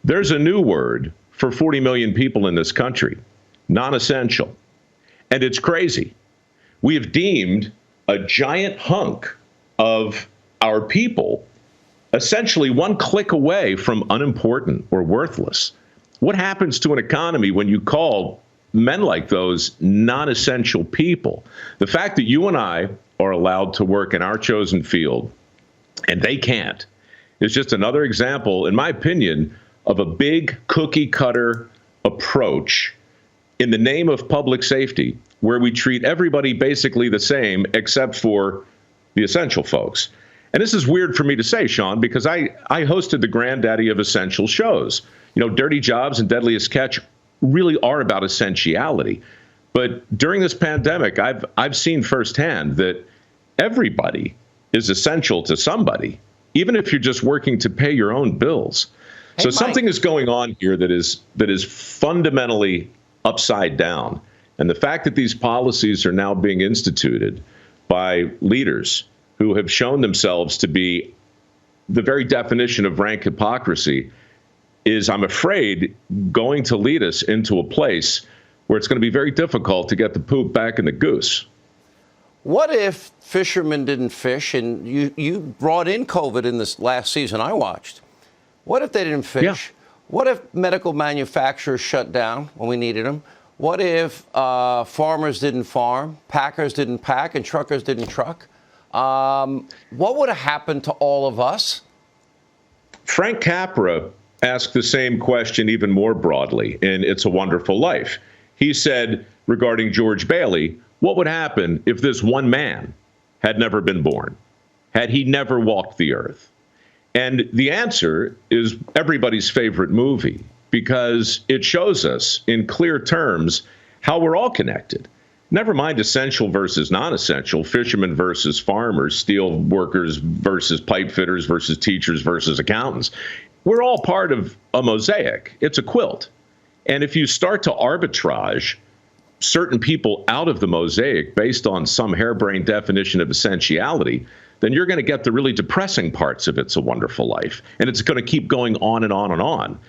There's a new word for 40 million people in this country, non-essential. And it's crazy. We have deemed a giant hunk of our people essentially one click away from unimportant or worthless. What happens to an economy when you call men like those non-essential people? The fact that you and I are allowed to work in our chosen field and they can't is just another example, in my opinion, of a big cookie cutter approach in the name of public safety, where we treat everybody basically the same except for the essential folks. And this is weird for me to say, Sean, because I hosted the granddaddy of essential shows. You know, Dirty Jobs and Deadliest Catch really are about essentiality. But during this pandemic, I've seen firsthand that everybody is essential to somebody, even if you're just working to pay your own bills. So something is going on here that is fundamentally upside down. And the fact that these policies are now being instituted by leaders who have shown themselves to be the very definition of rank hypocrisy is, I'm afraid, going to lead us into a place where it's going to be very difficult to get the poop back in the goose. What if fishermen didn't fish, and you brought in COVID in this last season I watched? What if they didn't fish? Yeah. What if medical manufacturers shut down when we needed them? What if farmers didn't farm, packers didn't pack, and truckers didn't truck? What would have happened to all of us? Frank Capra asked the same question even more broadly in It's a Wonderful Life. He said regarding George Bailey, what would happen if this one man had never been born? Had he never walked the earth? And the answer is everybody's favorite movie, because it shows us in clear terms how we're all connected. Never mind essential versus non-essential, fishermen versus farmers, steel workers versus pipe fitters versus teachers versus accountants. We're all part of a mosaic. It's a quilt. And if you start to arbitrage certain people out of the mosaic based on some harebrained definition of essentiality, then you're going to get the really depressing parts of It's a Wonderful Life. And it's going to keep going on and on and on.